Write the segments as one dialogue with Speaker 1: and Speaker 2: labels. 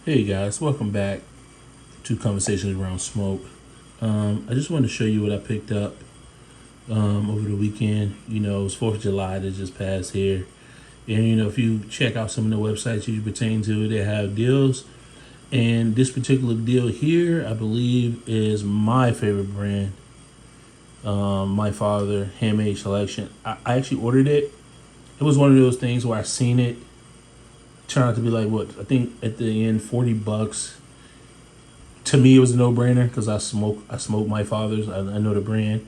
Speaker 1: Hey guys, welcome back to Conversations Around Smoke. I just wanted to show you what I picked up over the weekend. It was 4th of July that just passed here. And, if you check out some of the websites you pertain to, they have deals. And this particular deal here, I believe, is my favorite brand, My Father Handmade Selection. I actually ordered it. It was one of those things where I seen it, turned out to be like, what, I think at the end, $40. To me, it was a no brainer because I smoke My Father's. I know the brand,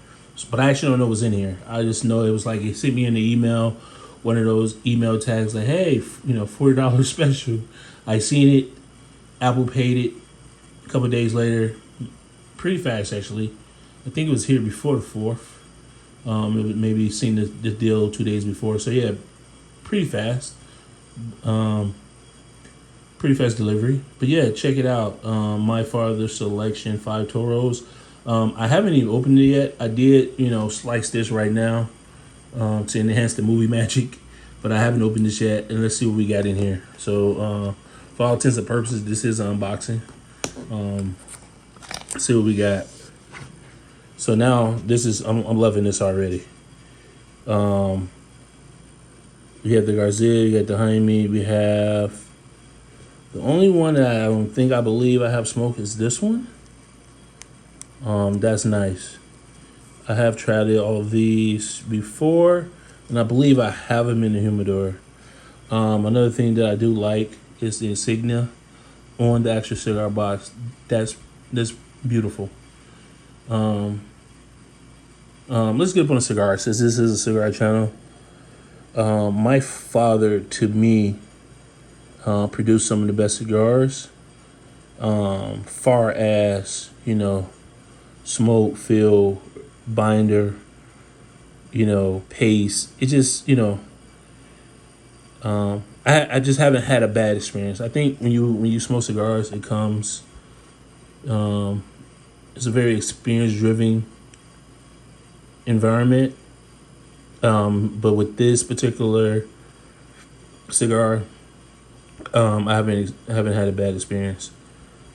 Speaker 1: but I actually don't know what's in here. I just know it was like it sent me in the email, one of those email tags like, hey, $40 special. I seen it, Apple paid it. A couple of days later, pretty fast actually. I think it was here before the 4th. It was maybe seen the deal 2 days before. So yeah, pretty fast. Um, Pretty fast delivery. But yeah, check it out. My Father Selection 5 Toros. I haven't even opened it yet. I did, slice this right now to enhance the movie magic, but I haven't opened this yet. And let's see what we got in here. So, for all intents and purposes, this is an unboxing. Let's see what we got. So now this is I'm loving this already. We have the Garcia. You got the Jaime. We have the only one that I believe I have smoked is this one. That's nice. I have tried all of these before, and I believe I have them in the humidor. Another thing that I do like is the insignia on the actual cigar box. That's beautiful. Um, let's get up on a cigar since this is a cigar channel. My father, to me, produced some of the best cigars. Far as smoke, feel, binder, pace. It just I just haven't had a bad experience. I think when you smoke cigars, it comes. It's a very experience driven environment. But with this particular cigar, I haven't had a bad experience.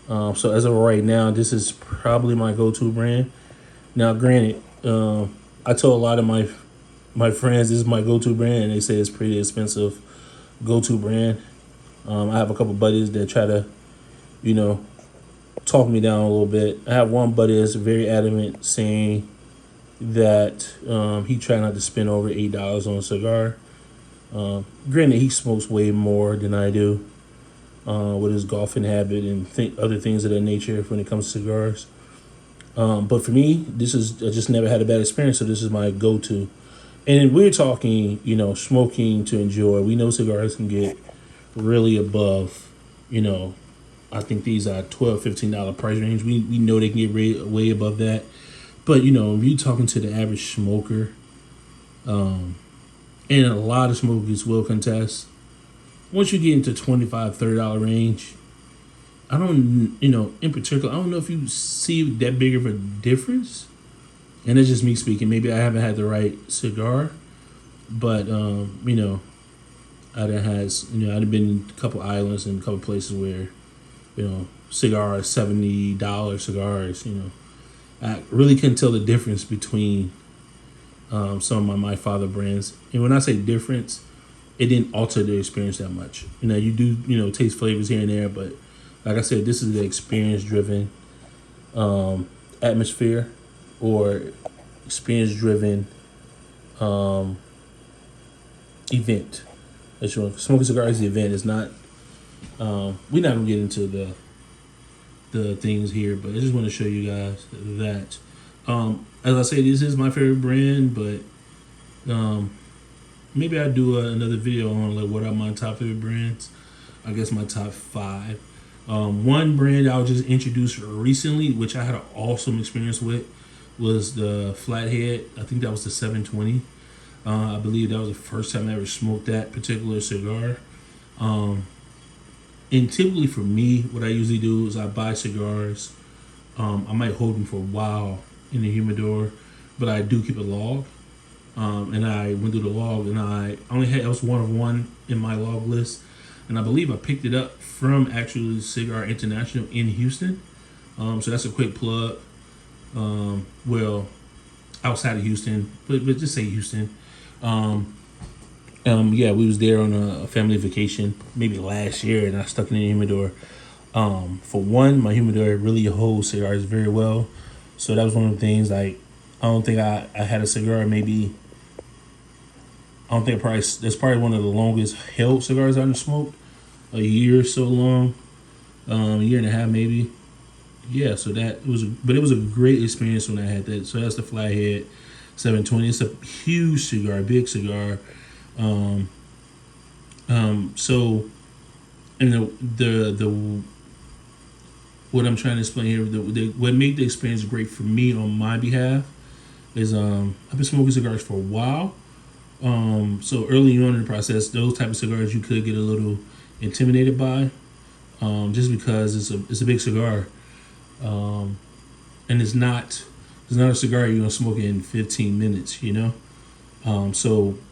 Speaker 1: So as of right now, this is probably my go-to brand. Now, granted, I told a lot of my friends this is my go-to brand, and they say it's pretty expensive go-to brand. I have a couple buddies that try to, you know, talk me down a little bit. I have one buddy that's very adamant, saying that he tried not to spend over $8 on a cigar. Granted, he smokes way more than I do with his golfing habit and other things of that nature when it comes to cigars. But for me, I just never had a bad experience, so this is my go-to. And we're talking, smoking to enjoy. We know cigars can get really above, I think these are $12, $15 price range. We know they can get way above that. But, if you're talking to the average smoker, and a lot of smokers will contest, once you get into $25, $30 range, I don't, in particular, I don't know if you see that big of a difference. And it's just me speaking. Maybe I haven't had the right cigar, but I'd been in a couple islands and a couple places where, cigars, $70 cigars. I really couldn't tell the difference between some of my father brands. And when I say difference, it didn't alter the experience that much. You do, taste flavors here and there, but like I said, this is the experience driven atmosphere or experience driven event. That's sure. Smoking cigars is the event. It's not. We're not gonna get into the things here, but I just want to show you guys that. As I say, this is my favorite brand, but maybe I'll do another video on like what are my top favorite brands. I guess my top 5. One brand I was just introduced recently, which I had an awesome experience with, was the Flathead. I think that was the 720. I believe that was the first time I ever smoked that particular cigar. And typically for me, what I usually do is I buy cigars. I might hold them for a while in the humidor, but I do keep a log. And I went through the log, and I was one of one in my log list. and I believe I picked it up from actually Cigar International in Houston. So that's a quick plug. Well, outside of Houston, but just say Houston. Yeah, we was there on a family vacation maybe last year, and I stuck it in the humidor. For one, my humidor really holds cigars very well, so that was one of the things. Like, I don't think I had a cigar maybe. I don't think that's probably one of the longest held cigars I've smoked. A year or so long, a year and a half maybe. Yeah, so but it was a great experience when I had that. So that's the Flathead 720. It's a huge cigar, big cigar. So, and the what I'm trying to explain here, what made the experience great for me on my behalf is I've been smoking cigars for a while. So early on in the process, those type of cigars you could get a little intimidated by, just because it's a big cigar, and it's not a cigar you're gonna smoke in 15 minutes, you know.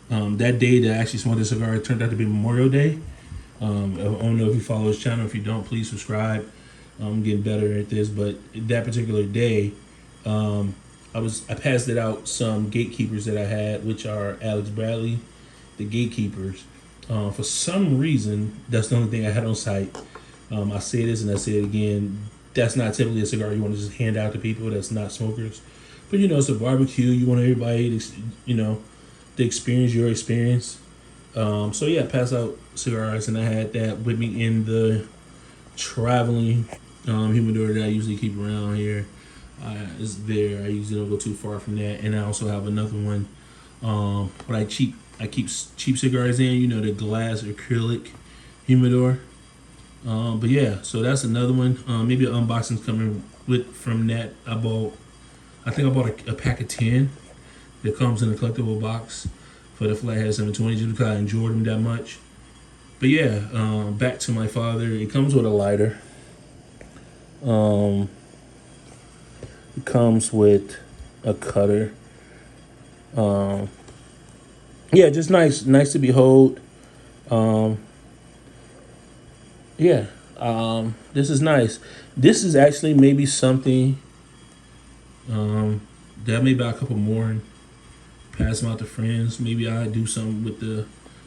Speaker 1: That day that I actually smoked the cigar, it turned out to be Memorial Day. I don't know if you follow his channel. If you don't, please subscribe. I'm getting better at this, but that particular day, I passed it out some gatekeepers that I had, which are Alex Bradley, the gatekeepers. For some reason, that's the only thing I had on site. I say this and I say it again. That's not typically a cigar you want to just hand out to people that's not smokers. But it's a barbecue. You want everybody to, to experience your experience. So yeah, I passed out cigars, and I had that with me in the traveling humidor that I usually keep around here. It's there. I usually don't go too far from that, and I also have another one. But I keep cheap cigars in. The glass acrylic humidor. But yeah, so that's another one. Maybe an unboxing's coming from that. I think I bought a pack of 10 that comes in a collectible box for the Flathead 720 just because I enjoyed them that much. But yeah, back to my father. It comes with a lighter. It comes with a cutter. Yeah, just nice to behold. Yeah, this is nice. This is actually maybe something that I may buy a couple more and pass them out to friends. Maybe I do something with the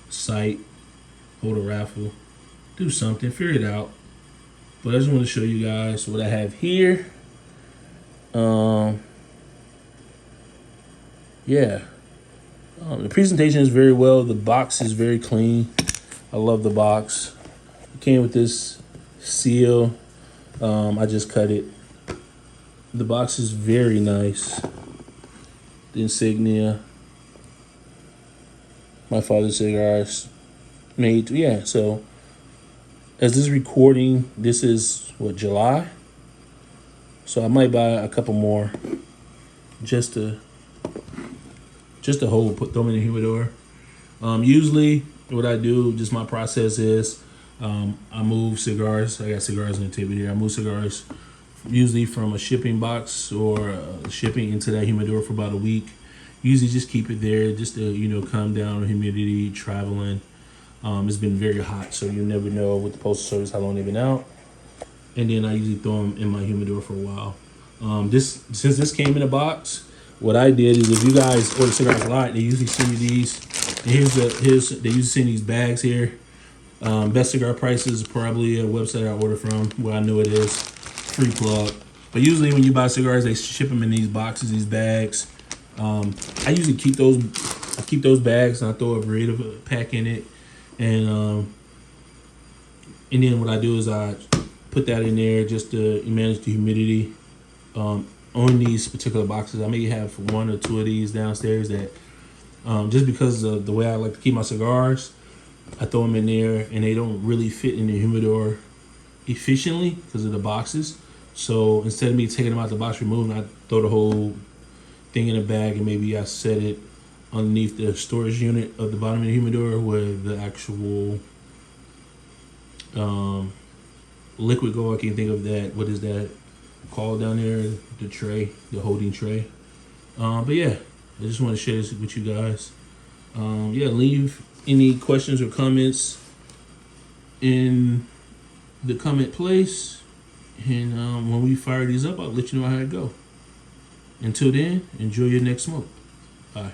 Speaker 1: site, hold a raffle, do something, figure it out. But I just want to show you guys what I have here. Yeah. The presentation is very well. The box is very clean. I love the box. It came with this seal. I just cut it. The box is very nice. The insignia. My father's cigars. Made. Yeah, so as this recording, this is July? So I might buy a couple more just to hold, throw them in the humidor. Usually what I do, just my process is, I move cigars. I got cigars on the table here. I move cigars usually from a shipping box or shipping into that humidor for about a week. Usually just keep it there just to, calm down the humidity, traveling. It's been very hot, so you never know with the Postal Service how long they've been out. And then I usually throw them in my humidor for a while. Since this came in a box, what I did is, if you guys order cigars a lot, they usually send you these. They usually send these bags here. Best Cigar Prices is probably a website I order from, where I know it is. Free plug. But usually when you buy cigars, they ship them in these boxes, these bags. I usually keep those bags, and I throw a Beretta pack in it. And then what I do is I put that in there just to manage the humidity. On these particular boxes, I may have one or two of these downstairs that, just because of the way I like to keep my cigars, I throw them in there, and they don't really fit in the humidor efficiently because of the boxes. So instead of me taking them out the box, removing, I throw the whole thing in a bag, and maybe I set it underneath the storage unit of the bottom of the humidor where the actual liquid go. I can't think of that. What is that called down there? The tray, the holding tray. But yeah, I just want to share this with you guys. Yeah, leave any questions or comments in the comment place, and when we fire these up, I'll let you know how it go. Until then, enjoy your next smoke. Bye.